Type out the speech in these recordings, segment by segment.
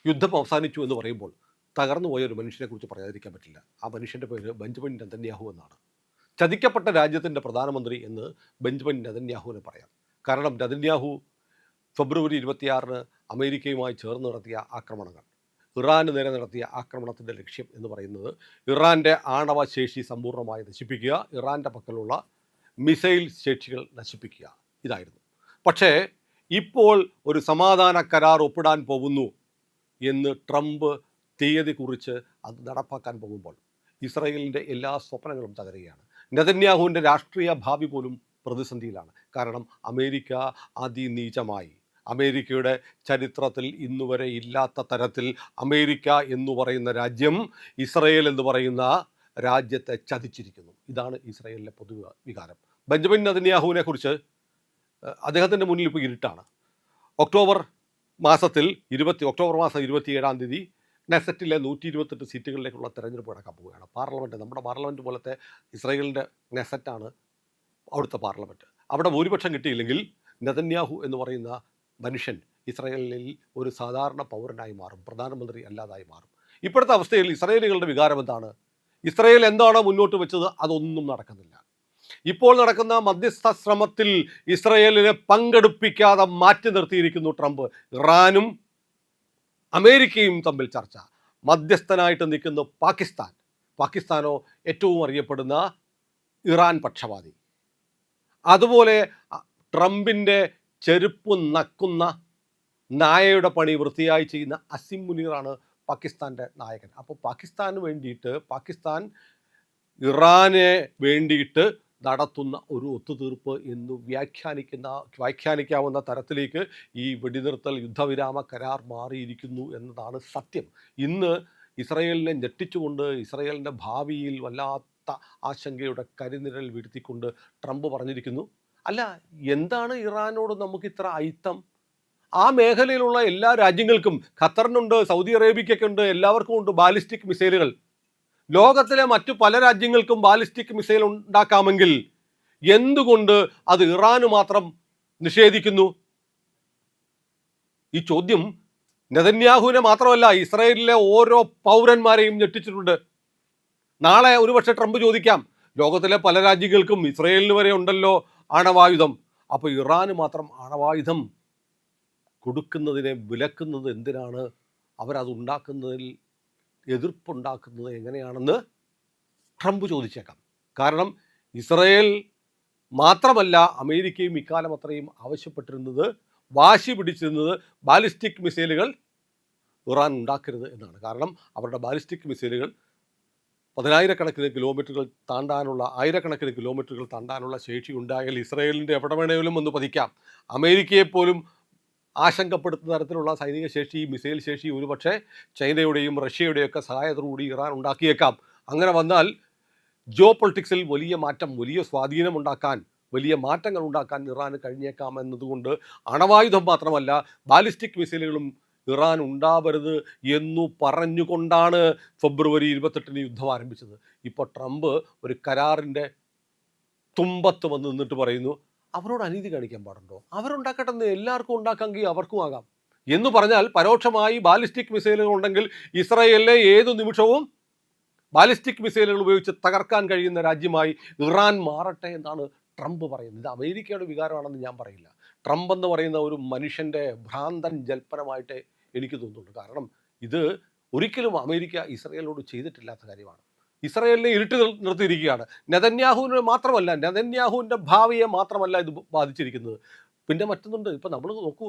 യുദ്ധം അവസാനിച്ചു എന്ന് പറയുമ്പോൾ തകർന്നു പോയ ഒരു മനുഷ്യനെക്കുറിച്ച് പറയാതിരിക്കാൻ പറ്റില്ല. ആ മനുഷ്യൻ്റെ പേര് ബെഞ്ചമിൻ നെതന്യാഹു എന്നാണ്. ചതിക്കപ്പെട്ട രാജ്യത്തിൻ്റെ പ്രധാനമന്ത്രി എന്ന് ബെഞ്ചമിൻ നെതന്യാഹുവിനെ പറയാം. കാരണം നെതന്യാഹു ഫെബ്രുവരി 26 അമേരിക്കയുമായി ചേർന്ന് നടത്തിയ ആക്രമണങ്ങൾ, ഇറാന് നേരെ നടത്തിയ ആക്രമണത്തിൻ്റെ ലക്ഷ്യം എന്ന് പറയുന്നത് ഇറാൻ്റെ ആണവ ശേഷി സമ്പൂർണ്ണമായി നശിപ്പിക്കുക, ഇറാൻ്റെ പക്കലുള്ള മിസൈൽ ശേഷികൾ നശിപ്പിക്കുക, ഇതായിരുന്നു. പക്ഷേ ഇപ്പോൾ ഒരു സമാധാന കരാർ ഒപ്പിടാൻ പോകുന്നു എന്ന് ട്രംപ് തീയതി കുറിച്ച് അത് നടപ്പാക്കാൻ പോകുമ്പോൾ ഇസ്രായേലിൻ്റെ എല്ലാ സ്വപ്നങ്ങളും തകരുകയാണ്. നെതന്യാഹുവിൻ്റെ രാഷ്ട്രീയ ഭാവി പോലും പ്രതിസന്ധിയിലാണ്. കാരണം അമേരിക്ക അതിനീചമായി, അമേരിക്കയുടെ ചരിത്രത്തിൽ ഇന്നുവരെ ഇല്ലാത്ത തരത്തിൽ അമേരിക്ക എന്ന് പറയുന്ന രാജ്യം ഇസ്രായേൽ എന്ന് പറയുന്ന രാജ്യത്തെ ചതിച്ചിരിക്കുന്നു. ഇതാണ് ഇസ്രായേലിലെ പൊതു വികാരം. ബെഞ്ചമിൻ നെതന്യാഹുവിനെ കുറിച്ച് അദ്ദേഹത്തിൻ്റെ മുന്നിൽ ഇപ്പോൾ ഇരുട്ടാണ്. ഒക്ടോബർ മാസം 27-ാം തീയതി നെസറ്റിലെ 128 സീറ്റുകളിലേക്കുള്ള തെരഞ്ഞെടുപ്പ് നടക്കാൻ പോവുകയാണ്. പാർലമെൻറ്റ്, നമ്മുടെ പാർലമെൻറ്റ് പോലത്തെ ഇസ്രായേലിൻ്റെ നെസറ്റാണ് അവിടുത്തെ പാർലമെൻറ്റ്. അവിടെ ഭൂരിപക്ഷം കിട്ടിയില്ലെങ്കിൽ നെതന്യാഹു എന്ന് പറയുന്ന മനുഷ്യൻ ഇസ്രായേലിൽ ഒരു സാധാരണ പൗരനായി മാറും, പ്രധാനമന്ത്രി അല്ലാതായി മാറും. ഇപ്പോഴത്തെ അവസ്ഥയിൽ ഇസ്രായേലികളുടെ വികാരം എന്താണ്? ഇസ്രായേൽ എന്താണോ മുന്നോട്ട് വെച്ചത് അതൊന്നും നടക്കുന്നില്ല. ഇപ്പോൾ നടക്കുന്ന മധ്യസ്ഥ ശ്രമത്തിൽ ഇസ്രായേലിനെ പങ്കെടുപ്പിക്കാതെ മാറ്റി നിർത്തിയിരിക്കുന്നു ട്രംപ്. ഇറാനും അമേരിക്കയും തമ്മിൽ ചർച്ച. മധ്യസ്ഥനായിട്ട് നിൽക്കുന്ന പാകിസ്ഥാനോ ഏറ്റവും അറിയപ്പെടുന്ന ഇറാൻ പക്ഷപാതി. അതുപോലെ ട്രംപിൻ്റെ ചെരുപ്പ് നക്കുന്ന നായയുടെ പണി വൃത്തിയായി ചെയ്യുന്ന അസിം മുനീറാണ് പാകിസ്ഥാൻ്റെ നായകൻ. അപ്പോൾ പാകിസ്ഥാൻ ഇറാനെ വേണ്ടിയിട്ട് നടത്തുന്ന ഒരു ഒത്തുതീർപ്പ് എന്ന് വ്യാഖ്യാനിക്കാവുന്ന തരത്തിലേക്ക് ഈ വെടിനിർത്തൽ യുദ്ധവിരാമ കരാർ മാറിയിരിക്കുന്നു എന്നതാണ് സത്യം. ഇന്ന് ഇസ്രായേലിനെ ഞെട്ടിച്ചുകൊണ്ട് ഇസ്രായേലിൻ്റെ ഭാവിയിൽ വല്ലാത്ത ആശങ്കയുടെ കരിനിഴൽ വീഴ്ത്തിക്കൊണ്ട് ട്രംപ് പറഞ്ഞിരിക്കുന്നു, അല്ല, എന്താണ് ഇറാനോട് നമുക്ക് ഇത്ര അയിത്തം? ആ മേഖലയിലുള്ള എല്ലാ രാജ്യങ്ങൾക്കും, ഖത്തറിനുണ്ട്, സൗദി അറേബ്യയ്ക്കൊക്കെ ഉണ്ട്, എല്ലാവർക്കും ഉണ്ട് ബാലിസ്റ്റിക് മിസൈലുകൾ. ലോകത്തിലെ മറ്റു പല രാജ്യങ്ങൾക്കും ബാലിസ്റ്റിക് മിസൈൽ ഉണ്ടാക്കാമെങ്കിൽ എന്തുകൊണ്ട് അത് ഇറാന് മാത്രം നിഷേധിക്കുന്നു? ഈ ചോദ്യം നെതന്യാഹുവിനെ മാത്രമല്ല, ഇസ്രായേലിലെ ഓരോ പൗരന്മാരെയും ഞെട്ടിച്ചിട്ടുണ്ട്. നാളെ ഒരുപക്ഷെ ട്രംപ് ചോദിക്കാം, ലോകത്തിലെ പല രാജ്യങ്ങൾക്കും ഇസ്രായേലിന് വരെ ഉണ്ടല്ലോ ആണവായുധം, അപ്പോൾ ഇറാന് മാത്രം ആണവായുധം കൊടുക്കുന്നതിനെ വിലക്കുന്നത് എന്തിനാണ്? അവരത് ഉണ്ടാക്കുന്നതിൽ എതിർപ്പുണ്ടാക്കുന്നത് എങ്ങനെയാണെന്ന് ട്രംപ് ചോദിച്ചേക്കാം. കാരണം ഇസ്രായേൽ മാത്രമല്ല, അമേരിക്കയും ഇക്കാലം അത്രയും ആവശ്യപ്പെട്ടിരുന്നത്, വാശി പിടിച്ചിരുന്നത് ബാലിസ്റ്റിക് മിസൈലുകൾ ഇറാൻ ഉണ്ടാക്കരുത് എന്നാണ്. കാരണം അവരുടെ ബാലിസ്റ്റിക് മിസൈലുകൾ 10,000-കണക്കിന് കിലോമീറ്ററുകൾ താണ്ടാനുള്ള, 1000-കണക്കിന് കിലോമീറ്ററുകൾ താണ്ടാനുള്ള ശേഷി ഉണ്ടായാൽ ഇസ്രായേലിൻ്റെ എവിടെ വേണമെങ്കിലും ഒന്ന് പതിക്കാം. അമേരിക്കയെപ്പോലും ആശങ്കപ്പെടുത്തുന്ന തരത്തിലുള്ള സൈനിക ശേഷി, മിസൈൽ ശേഷി ഒരുപക്ഷെ ചൈനയുടെയും റഷ്യയുടെയൊക്കെ സഹായത്തോടുകൂടി ഇറാൻ ഉണ്ടാക്കിയേക്കാം. അങ്ങനെ വന്നാൽ ജിയോ പൊളിറ്റിക്സിൽ വലിയ മാറ്റം, വലിയ സ്വാധീനമുണ്ടാക്കാൻ, വലിയ മാറ്റങ്ങൾ ഉണ്ടാക്കാൻ ഇറാന് കഴിഞ്ഞേക്കാം എന്നതുകൊണ്ട് അണവായുധം മാത്രമല്ല ബാലിസ്റ്റിക് മിസൈലുകളും ഇറാൻ ഉണ്ടാവരുത് എന്നു പറഞ്ഞുകൊണ്ടാണ് ഫെബ്രുവരി 28 യുദ്ധം ആരംഭിച്ചത്. ഇപ്പോൾ ട്രംപ് ഒരു കരാറിൻ്റെ തുമ്പത്ത് വന്ന് നിന്നിട്ട് പറയുന്നു, അവരോട് അനീതി കാണിക്കാൻ പാടുണ്ടോ? അവരുണ്ടാക്കട്ടെന്ന്, എല്ലാവർക്കും ഉണ്ടാക്കാമെങ്കിൽ അവർക്കും ആകാം എന്ന് പറഞ്ഞാൽ പരോക്ഷമായി ബാലിസ്റ്റിക് മിസൈലുകൾ ഉണ്ടെങ്കിൽ ഇസ്രായേലിലെ ഏതു നിമിഷവും ബാലിസ്റ്റിക് മിസൈലുകൾ ഉപയോഗിച്ച് തകർക്കാൻ കഴിയുന്ന രാജ്യമായി ഇറാൻ മാറട്ടെ എന്നാണ് ട്രംപ് പറയുന്നത്. ഇത് അമേരിക്കയുടെ വികാരമാണെന്ന് ഞാൻ പറയില്ല. ട്രംപ് എന്ന് പറയുന്ന ഒരു മനുഷ്യൻ്റെ ഭ്രാന്തൻ ജൽപ്പനമായിട്ട് എനിക്ക് തോന്നുന്നുണ്ട്. കാരണം ഇത് ഒരിക്കലും അമേരിക്ക ഇസ്രായേലിനോട് ചെയ്തിട്ടില്ലാത്ത കാര്യമാണ്. ഇസ്രായേലിനെ ഇരുട്ട് നിർത്തിയിരിക്കുകയാണ്. നെതന്യാഹുവിനെ മാത്രമല്ല, നെതന്യാഹുവിൻ്റെ ഭാവിയെ മാത്രമല്ല ഇത് ബാധിച്ചിരിക്കുന്നത്. പിന്നെ മറ്റൊന്നുണ്ട്. ഇപ്പം നമ്മൾ നോക്കൂ,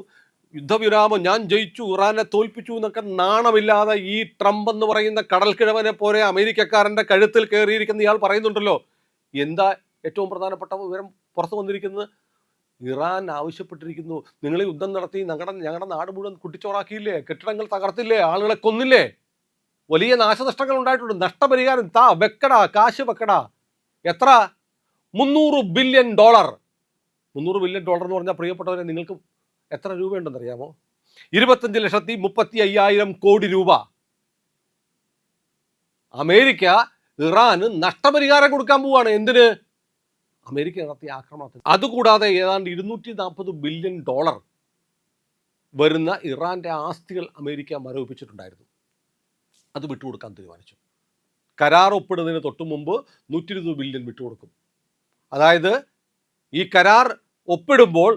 യുദ്ധവിരാമം, ഞാൻ ജയിച്ചു, ഇറാനെ തോൽപ്പിച്ചു എന്നൊക്കെ നാണമില്ലാതെ ഈ ട്രംപ് എന്ന് പറയുന്ന കടൽക്കിഴവനെ പോലെ അമേരിക്കക്കാരൻ്റെ കഴുത്തിൽ കയറിയിരിക്കുന്ന ഇയാൾ പറയുന്നുണ്ടല്ലോ. എന്താ ഏറ്റവും പ്രധാനപ്പെട്ട വിവരം പുറത്തു വന്നിരിക്കുന്നത്? ഇറാൻ ആവശ്യപ്പെട്ടിരിക്കുന്നു, നിങ്ങൾ യുദ്ധം നടത്തി ഞങ്ങളുടെ നാട് മുഴുവൻ കുട്ടിച്ചോറാക്കിയില്ലേ, കെട്ടിടങ്ങൾ തകർത്തില്ലേ, ആളുകളെ കൊന്നില്ലേ, വലിയ നാശനഷ്ടങ്ങൾ ഉണ്ടായിട്ടുണ്ട്, നഷ്ടപരിഹാരം വെക്കടാ, കാശ് വെക്കടാ. എത്ര? $300 ബില്യൺ. $300 ബില്യൺ എന്ന് പറഞ്ഞാൽ പ്രിയപ്പെട്ടവരെ നിങ്ങൾക്ക് എത്ര രൂപയുണ്ടെന്നറിയാമോ? 25,35,000 കോടി രൂപ. അമേരിക്ക ഇറാന് നഷ്ടപരിഹാരം കൊടുക്കാൻ പോവുകയാണ്. എന്തിന്? അമേരിക്ക നടത്തിയ ആക്രമണത്തിന്. അതുകൂടാതെ ഏതാണ്ട് $240 ബില്യൺ വരുന്ന ഇറാൻ്റെ ആസ്തികൾ അമേരിക്ക മരവിപ്പിച്ചിട്ടുണ്ടായിരുന്നു. അത് വിട്ടുകൊടുക്കാൻ തീരുമാനിച്ചു. കരാർ ഒപ്പിടുന്നതിന് തൊട്ട് മുമ്പ് 120 ബില്യൺ വിട്ടുകൊടുക്കും. അതായത് ഈ കരാർ ഒപ്പിടുമ്പോൾ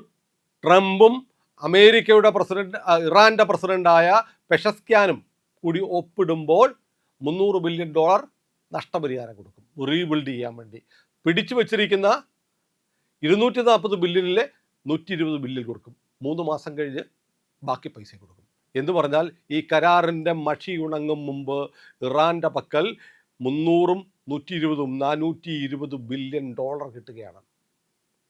ട്രംപും അമേരിക്കയുടെ പ്രസിഡന്റ് ഇറാൻ്റെ പ്രസിഡന്റായ പെഷസ്ക്യാനും കൂടി ഒപ്പിടുമ്പോൾ $300 ബില്യൺ നഷ്ടപരിഹാരം കൊടുക്കും. റീബിൽഡ് ചെയ്യാൻ വേണ്ടി പിടിച്ചു വച്ചിരിക്കുന്ന 240 ബില്യണിലെ 120 ബില്യൺ കൊടുക്കും. 3 മാസം കഴിഞ്ഞ് ബാക്കി പൈസ കൊടുക്കും. എന്ന് പറഞ്ഞാൽ ഈ കരാറിൻ്റെ മഷി ഉണങ്ങും മുമ്പ് ഇറാൻ്റെ പക്കൽ 300ഉം 120ഉം $420 ബില്യൺ കിട്ടുകയാണ്.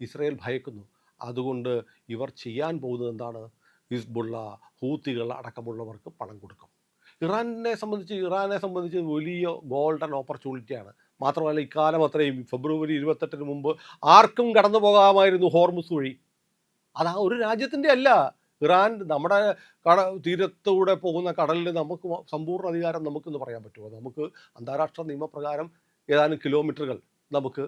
ഇസ്രയേൽ ഭയക്കുന്നു. അതുകൊണ്ട് ഇവർ ചെയ്യാൻ പോകുന്നത് എന്താണ്? ഹിസ്ബുള്ള, ഹൂത്തികൾ അടക്കമുള്ളവർക്ക് പണം കൊടുക്കും. ഇറാനെ സംബന്ധിച്ച് വലിയ ഗോൾഡൻ ഓപ്പർച്യൂണിറ്റിയാണ്. മാത്രമല്ല ഇക്കാലം അത്രയും ഫെബ്രുവരി 28 മുമ്പ് ആർക്കും കടന്നു പോകാമായിരുന്നു ഹോർമുസ് വഴി. അത് ആ ഒരു രാജ്യത്തിൻ്റെ അല്ല. ഇറാൻ നമ്മുടെ തീരത്തൂടെ പോകുന്ന കടലിൽ നമുക്ക് സമ്പൂർണ്ണ അധികാരം നമുക്കെന്ന് പറയാൻ പറ്റുമോ? നമുക്ക് അന്താരാഷ്ട്ര നിയമപ്രകാരം ഏതാനും കിലോമീറ്ററുകൾ നമുക്ക്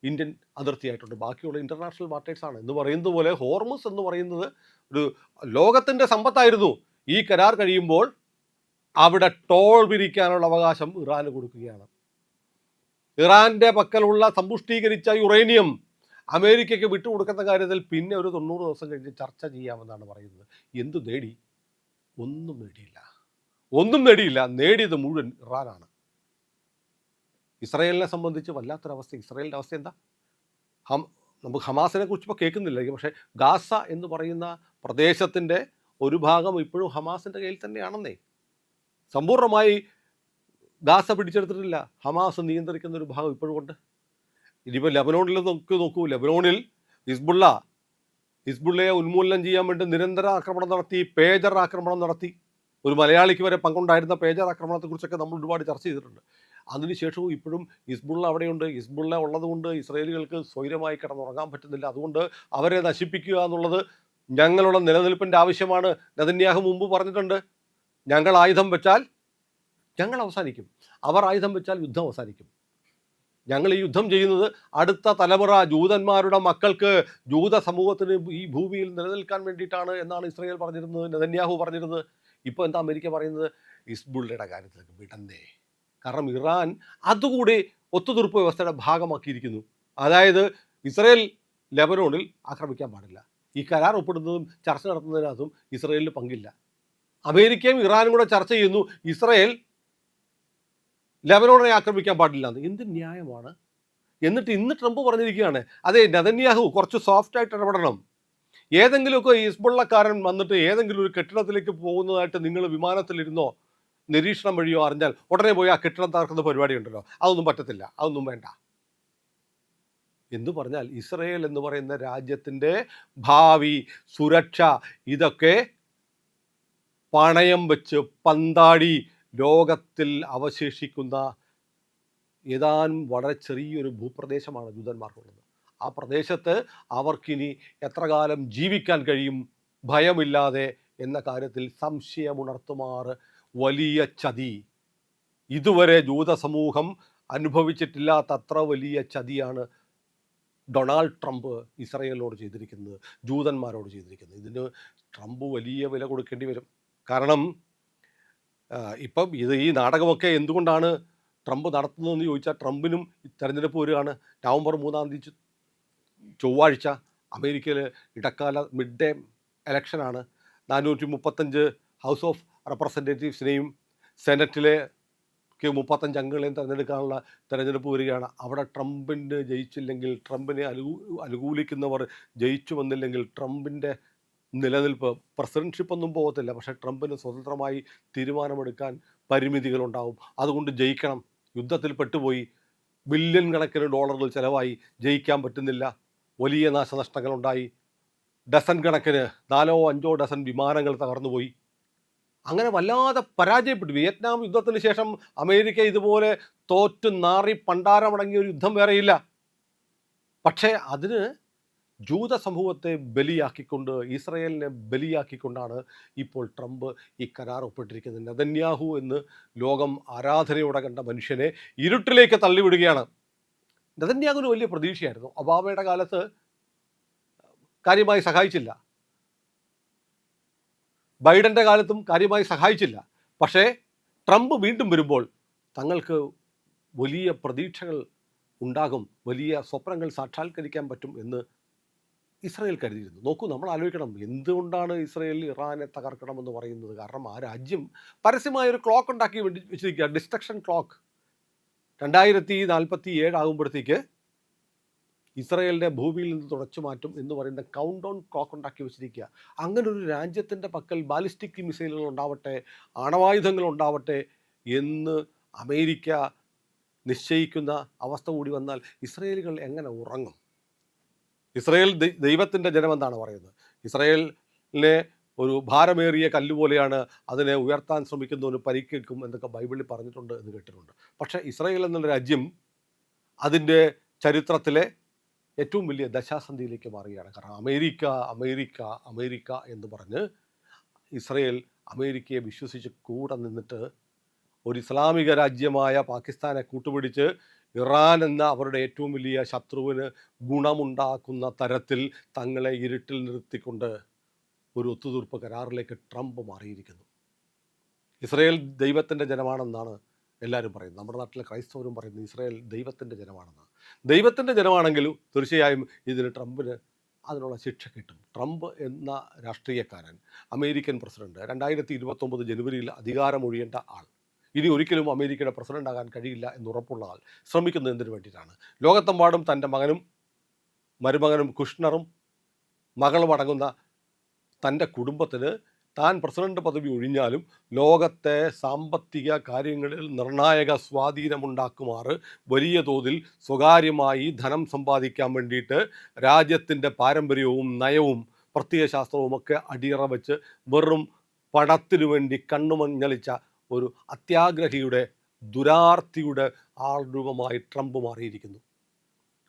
ഇന്ത്യൻ അതിർത്തിയായിട്ടുണ്ട്. ബാക്കിയുള്ള ഇൻ്റർനാഷണൽ വാട്ടേഴ്സാണ്. എന്ന് പറയുന്നത് പോലെ ഹോർമുസ് എന്ന് പറയുന്നത് ഒരു ലോകത്തിൻ്റെ സമ്പത്തായിരുന്നു. ഈ കരാർ കഴിയുമ്പോൾ അവിടെ ടോൾ പിരിക്കാനുള്ള അവകാശം ഇറാന് കൊടുക്കുകയാണ്. ഇറാൻ്റെ പക്കലുള്ള സമ്പുഷ്ടീകരിച്ച യുറേനിയം അമേരിക്കയ്ക്ക് വിട്ടുകൊടുക്കുന്ന കാര്യത്തിൽ പിന്നെ ഒരു 90 ദിവസം കഴിഞ്ഞ് ചർച്ച ചെയ്യാമെന്നാണ് പറയുന്നത്. എന്തു നേടി? ഒന്നും നേടിയില്ല. നേടിയത് മുഴുവൻ ഇറാനാണ്. ഇസ്രായേലിനെ സംബന്ധിച്ച് വല്ലാത്തൊരവസ്ഥ. ഇസ്രായേലിൻ്റെ അവസ്ഥ എന്താ? നമുക്ക് ഹമാസിനെ കുറിച്ച് ഇപ്പോൾ കേൾക്കുന്നില്ല. പക്ഷേ ഗാസ എന്ന് പറയുന്ന പ്രദേശത്തിൻ്റെ ഒരു ഭാഗം ഇപ്പോഴും ഹമാസിൻ്റെ കയ്യിൽ തന്നെയാണെന്നേ. സമ്പൂർണ്ണമായി ഗാസ പിടിച്ചെടുത്തിട്ടില്ല. ഹമാസ് നിയന്ത്രിക്കുന്ന ഒരു ഭാഗം ഇപ്പോഴും ഉണ്ട്. ഇനിയിപ്പോൾ ലെബനോണിൽ നോക്കൂ. ലെബനോണിൽ ഹിസ്ബുള്ളയെ ഉന്മൂലനം ചെയ്യാൻ വേണ്ടി നിരന്തര ആക്രമണം നടത്തി, പേജർ ആക്രമണം നടത്തി. ഒരു മലയാളിക്ക് വരെ പങ്കുണ്ടായിരുന്ന പേജർ ആക്രമണത്തെക്കുറിച്ചൊക്കെ നമ്മൾ ഒരുപാട് ചർച്ച ചെയ്തിട്ടുണ്ട്. അതിനുശേഷവും ഇപ്പോഴും ഹിസ്ബുള്ള അവിടെയുണ്ട്. ഹിസ്ബുള്ള ഉള്ളതുകൊണ്ട് ഇസ്രായേലികൾക്ക് സ്വൈരമായി കിടന്നുറങ്ങാൻ പറ്റുന്നില്ല. അതുകൊണ്ട് അവരെ നശിപ്പിക്കുക എന്നുള്ളത് ഞങ്ങളുടെ നിലനിൽപ്പിൻ്റെ ആവശ്യമാണ്. നെതന്യാഹു മുമ്പ് പറഞ്ഞിട്ടുണ്ട്, ഞങ്ങൾ ആയുധം വെച്ചാൽ ഞങ്ങൾ അവസാനിക്കും, അവർ ആയുധം വെച്ചാൽ യുദ്ധം അവസാനിക്കും. ഞങ്ങൾ ഈ യുദ്ധം ചെയ്യുന്നത് അടുത്ത തലമുറ ജൂതന്മാരുടെ മക്കൾക്ക്, ജൂത സമൂഹത്തിന് ഈ ഭൂമിയിൽ നിലനിൽക്കാൻ വേണ്ടിയിട്ടാണ് എന്നാണ് ഇസ്രായേൽ പറഞ്ഞിരുന്നത്, നെതന്യാഹു പറഞ്ഞിരുന്നത്. ഇപ്പോൾ എന്താ അമേരിക്ക പറയുന്നത്? ഹിസ്ബുള്ളയുടെ കാര്യത്തിലേക്ക് വിടന്നേ. കാരണം ഇറാൻ അതുകൂടി ഒത്തുതീർപ്പ് വ്യവസ്ഥയുടെ ഭാഗമാക്കിയിരിക്കുന്നു. അതായത് ഇസ്രായേൽ ലെബനോണിൽ ആക്രമിക്കാൻ പാടില്ല. ഈ കരാർ ഒപ്പിടുന്നതും ചർച്ച നടത്തുന്നതിനകത്തും ഇസ്രായേലിന് പങ്കില്ല. അമേരിക്കയും ഇറാനും കൂടെ ചർച്ച ചെയ്യുന്നു, ഇസ്രായേൽ ലെബനോണിനെ ആക്രമിക്കാൻ പാടില്ല എന്ന്. എന്ത് ന്യായമാണ്? എന്നിട്ട് ഇന്ന് ട്രംപ് പറഞ്ഞിരിക്കുകയാണ്, അതെ നെതന്യാഹു കുറച്ച് സോഫ്റ്റായിട്ട് ഇടപെടണം. ഏതെങ്കിലുമൊക്കെ ഹിസ്ബുള്ളക്കാരൻ വന്നിട്ട് ഏതെങ്കിലും ഒരു കെട്ടിടത്തിലേക്ക് പോകുന്നതായിട്ട് നിങ്ങൾ വിമാനത്തിലിരുന്നോ നിരീക്ഷണം വഴിയോ അറിഞ്ഞാൽ ഉടനെ പോയി ആ കെട്ടിടം തകർക്കുന്ന പരിപാടി ഉണ്ടല്ലോ, അതൊന്നും പറ്റത്തില്ല, അതൊന്നും വേണ്ട എന്ന് പറഞ്ഞാൽ ഇസ്രായേൽ എന്ന് പറയുന്ന രാജ്യത്തിൻ്റെ ഭാവി, സുരക്ഷ ഇതൊക്കെ പണയം വെച്ച് പന്താടി ലോകത്തിൽ അവശേഷിക്കുന്ന ഏതാനും വളരെ ചെറിയൊരു ഭൂപ്രദേശമാണ് ജൂതന്മാർക്കുള്ളത്. ആ പ്രദേശത്ത് അവർക്കിനി എത്ര കാലം ജീവിക്കാൻ കഴിയും ഭയമില്ലാതെ എന്ന കാര്യത്തിൽ സംശയമുണർത്തുമാറ് വലിയ ചതി ഇതുവരെ ജൂത സമൂഹം അനുഭവിച്ചിട്ടില്ലാത്തത്ര വലിയ ചതിയാണ് ഡൊണാൾഡ് ട്രംപ് ഇസ്രായേലിനോട് ചെയ്തിരിക്കുന്നത്, ജൂതന്മാരോട് ചെയ്തിരിക്കുന്നത്. ഇതിന് ട്രംപ് വലിയ വില കൊടുക്കേണ്ടി വരും. കാരണം ഇപ്പം ഈ നാടകമൊക്കെ എന്തുകൊണ്ടാണ് ട്രംപ് നടത്തുന്നതെന്ന് ചോദിച്ചാൽ, ട്രംപിനും തെരഞ്ഞെടുപ്പ് വരികയാണ്. നവംബർ 3 ചൊവ്വാഴ്ച അമേരിക്കയിൽ ഇടക്കാല മിഡ് ഡേ ഇലക്ഷനാണ്. 435 ഹൗസ് ഓഫ് റെപ്രസെൻറ്റേറ്റീവ്സിനെയും സെനറ്റിലെ 35 അംഗങ്ങളെയും തിരഞ്ഞെടുക്കാനുള്ള തിരഞ്ഞെടുപ്പ് വരികയാണ്. അവിടെ ട്രംപിന് ജയിച്ചില്ലെങ്കിൽ, ട്രംപിനെ അനുകൂലിക്കുന്നവർ ജയിച്ചു വന്നില്ലെങ്കിൽ ട്രംപിൻ്റെ നിലനിൽപ്പ്, പ്രസിഡൻഷിപ്പ് ഒന്നും പോകത്തില്ല, പക്ഷേ ട്രംപിന് സ്വതന്ത്രമായി തീരുമാനമെടുക്കാൻ പരിമിതികളുണ്ടാവും. അതുകൊണ്ട് ജയിക്കണം. യുദ്ധത്തിൽ പെട്ടുപോയി, ബില്യൺ കണക്കിന് ഡോളറുകൾ ചിലവായി, ജയിക്കാൻ പറ്റുന്നില്ല, വലിയ നാശനഷ്ടങ്ങളുണ്ടായി, ഡസൻ കണക്കിന് 4-5 ഡസൻ വിമാനങ്ങൾ തകർന്നുപോയി. അങ്ങനെ വല്ലാതെ പരാജയപ്പെട്ടു. വിയറ്റ്നാം യുദ്ധത്തിന് ശേഷം അമേരിക്ക ഇതുപോലെ തോറ്റു നാറി പണ്ടാരമടങ്ങിയ ഒരു യുദ്ധം വേറെയില്ല. പക്ഷേ അതിന് ജൂത സമൂഹത്തെ ബലിയാക്കിക്കൊണ്ട്, ഇസ്രായേലിനെ ബലിയാക്കിക്കൊണ്ടാണ് ഇപ്പോൾ ട്രംപ് ഈ കരാർ ഒപ്പിട്ടിരിക്കുന്നത്. നെതന്യാഹു എന്ന് ലോകം ആരാധനയോടെ കണ്ട മനുഷ്യനെ ഇരുട്ടിലേക്ക് തള്ളിവിടുകയാണ്. നെതന്യാഹുവിന് വലിയ പ്രതീക്ഷയായിരുന്നു. ഒബാമയുടെ കാലത്ത് കാര്യമായി സഹായിച്ചില്ല. ബൈഡൻ്റെ കാലത്തും കാര്യമായി സഹായിച്ചില്ല. പക്ഷേ ട്രംപ് വീണ്ടും വരുമ്പോൾ തങ്ങൾക്ക് വലിയ പ്രതീക്ഷകൾ ഉണ്ടാകും, വലിയ സ്വപ്നങ്ങൾ സാക്ഷാത്കരിക്കാൻ പറ്റും എന്ന് ഇസ്രായേൽ കരുതിയിരുന്നു. നോക്കൂ, നമ്മൾ ആലോചിക്കണം, എന്തുകൊണ്ടാണ് ഇസ്രായേൽ ഇറാനെ തകർക്കണമെന്ന് പറയുന്നത്? കാരണം ആ രാജ്യം പരസ്യമായൊരു ക്ലോക്ക് ഉണ്ടാക്കി വെച്ചിരിക്കുക, ഡിസ്ട്രക്ഷൻ ക്ലോക്ക്. 2047 ആകുമ്പോഴത്തേക്ക് ഇസ്രായേലിനെ ഭൂമിയിൽ നിന്ന് തുടച്ചു മാറ്റും എന്ന് പറയുന്ന കൗണ്ട് ഡൗൺ ക്ലോക്ക് ഉണ്ടാക്കി വെച്ചിരിക്കുക. അങ്ങനെ ഒരു രാജ്യത്തിൻ്റെ പക്കൽ ബാലിസ്റ്റിക് മിസൈലുകൾ ഉണ്ടാവട്ടെ, ആണവായുധങ്ങൾ ഉണ്ടാവട്ടെ എന്ന് അമേരിക്ക നിശ്ചയിക്കുന്ന അവസ്ഥ കൂടി വന്നാൽ ഇസ്രായേലുകൾ എങ്ങനെ ഉറങ്ങും? ഇസ്രായേൽ ദൈവത്തിൻ്റെ ജനമെന്നാണ് പറയുന്നത്. ഇസ്രായേലിനെ ഒരു ഭാരമേറിയ കല്ലുപോലെയാണ്, അതിനെ ഉയർത്താൻ ശ്രമിക്കുന്നവന് പരിക്കേൽക്കും എന്നൊക്കെ ബൈബിളിൽ പറഞ്ഞിട്ടുണ്ട് എന്ന് കേട്ടിട്ടുണ്ട്. പക്ഷേ ഇസ്രായേൽ എന്നുള്ള രാജ്യം അതിൻ്റെ ചരിത്രത്തിലെ ഏറ്റവും വലിയ ദശാസന്ധിയിലേക്ക് മാറുകയാണ്. കാരണം അമേരിക്ക അമേരിക്ക അമേരിക്ക എന്ന് പറഞ്ഞ് ഇസ്രായേൽ അമേരിക്കയെ വിശ്വസിച്ച് കൂടെ നിന്നിട്ട് ഒരു ഇസ്ലാമിക രാജ്യമായ പാകിസ്ഥാനെ കൂട്ടുപിടിച്ച് ഇറാൻ എന്ന അവരുടെ ഏറ്റവും വലിയ ശത്രുവിന് ഗുണമുണ്ടാക്കുന്ന തരത്തിൽ തങ്ങളെ ഇരുട്ടിൽ നിർത്തിക്കൊണ്ട് ഒരു ഒത്തുതീർപ്പ് കരാറിലേക്ക് ട്രംപ് മാറിയിരിക്കുന്നു. ഇസ്രായേൽ ദൈവത്തിൻ്റെ ജനമാണെന്നാണ് എല്ലാവരും പറയുന്നത്. നമ്മുടെ നാട്ടിലെ ക്രൈസ്തവരും പറയുന്നത് ഇസ്രായേൽ ദൈവത്തിൻ്റെ ജനമാണെന്നാണ്. ദൈവത്തിൻ്റെ ജനമാണെങ്കിലും തീർച്ചയായും ഇതിന് ട്രംപിന് അതിനുള്ള ശിക്ഷ കിട്ടും. ട്രംപ് എന്ന രാഷ്ട്രീയക്കാരൻ, അമേരിക്കൻ പ്രസിഡന്റ്, 2029 ജനുവരിയിൽ അധികാരമൊഴിയേണ്ട ആൾ, ഇനി ഒരിക്കലും അമേരിക്കയുടെ പ്രസിഡന്റ് ആകാൻ കഴിയില്ല എന്നുറപ്പുള്ള ആൾ ശ്രമിക്കുന്നത് എന്തിനു വേണ്ടിയിട്ടാണ്? ലോകത്തെമ്പാടും തൻ്റെ മകനും മരുമകനും കുഷ്ണറും മകളും അടങ്ങുന്ന തൻ്റെ കുടുംബത്തിന് താൻ പ്രസിഡന്റ് പദവി ഒഴിഞ്ഞാലും ലോകത്തെ സാമ്പത്തിക കാര്യങ്ങളിൽ നിർണായക സ്വാധീനമുണ്ടാക്കുമാറ് വലിയ തോതിൽ സ്വകാര്യമായി ധനം സമ്പാദിക്കാൻ വേണ്ടിയിട്ട് രാജ്യത്തിൻ്റെ പാരമ്പര്യവും നയവും പ്രത്യയശാസ്ത്രവുമൊക്കെ അടിയറ വെച്ച് വെറും പണത്തിനു വേണ്ടി കണ്ണുമഞ്ഞളിച്ച ഒരു അത്യാഗ്രഹിയുടെ, ദുരാർത്തിയുടെ ആൾരൂപമായി ട്രംപ് മാറിയിരിക്കുന്നു.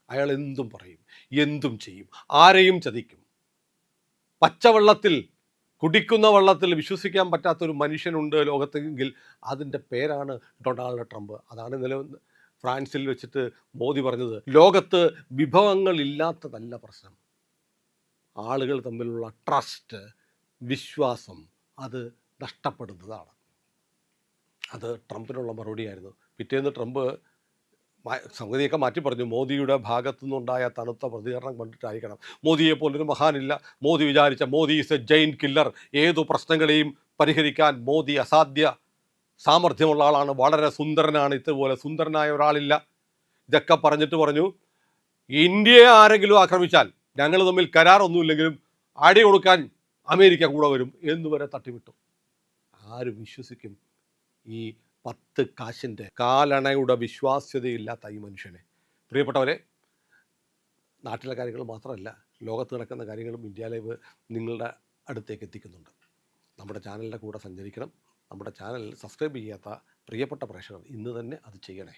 അയാൾ എന്തും പറയും, എന്തും ചെയ്യും, ആരെയും ചതിക്കും. പച്ചവെള്ളത്തിൽ, കുടിക്കുന്ന വെള്ളത്തിൽ വിശ്വസിക്കാൻ പറ്റാത്തൊരു മനുഷ്യനുണ്ട് ലോകത്തെങ്കിൽ അതിൻ്റെ പേരാണ് ഡൊണാൾഡ് ട്രംപ്. അതാണ് ഇന്നലെ ഫ്രാൻസിൽ വെച്ചിട്ട് മോദി പറഞ്ഞത്, ലോകത്ത് വിഭവങ്ങളില്ലാത്തതല്ല പ്രശ്നം, ആളുകൾ തമ്മിലുള്ള ട്രസ്റ്റ്, വിശ്വാസം അത് നഷ്ടപ്പെടുന്നതാണ്. അത് ട്രംപിനുള്ള മറുപടിയായിരുന്നു. പിറ്റേന്ന് ട്രംപ് സംഗതിയൊക്കെ മാറ്റി പറഞ്ഞു. മോദിയുടെ ഭാഗത്തു നിന്നുണ്ടായ തണുത്ത പ്രതികരണം കണ്ടിട്ടായിരിക്കണം. മോദിയെ പോലൊരു മഹാനില്ല. മോദി വിചാരിച്ച Modi is a giant killer. ഏതു പ്രശ്നങ്ങളെയും പരിഹരിക്കാൻ മോദി അസാധ്യ സാമർഥ്യമുള്ള ആളാണ്, വളരെ സുന്ദരനാണ്, ഇതുപോലെ സുന്ദരനായ ഒരാളില്ല. ഇതൊക്കെ പറഞ്ഞിട്ട് പറഞ്ഞു, ഇന്ത്യയെ ആരെങ്കിലും ആക്രമിച്ചാൽ ഞങ്ങൾ തമ്മിൽ കരാറൊന്നുമില്ലെങ്കിലും അടി കൊടുക്കാൻ അമേരിക്ക കൂടെ വരും എന്നുവരെ തട്ടിവിട്ടു. ആര് വിശ്വസിക്കും ഈ 10 കാശിൻ്റെ കാലണയുടെ വിശ്വാസ്യതയില്ലാത്ത ഈ മനുഷ്യനെ? പ്രിയപ്പെട്ടവരെ, നാട്ടിലെ കാര്യങ്ങൾ മാത്രമല്ല, ലോകത്ത് നടക്കുന്ന കാര്യങ്ങളും ഇന്ത്യ ലൈവ് നിങ്ങളുടെ അടുത്തേക്ക് എത്തിക്കുന്നുണ്ട്. നമ്മുടെ ചാനലിൻ്റെ കൂടെ സഞ്ചരിക്കണം. നമ്മുടെ ചാനൽ സബ്സ്ക്രൈബ് ചെയ്യാത്ത പ്രിയപ്പെട്ട പ്രേക്ഷകർ ഇന്ന് തന്നെ അത് ചെയ്യണേ.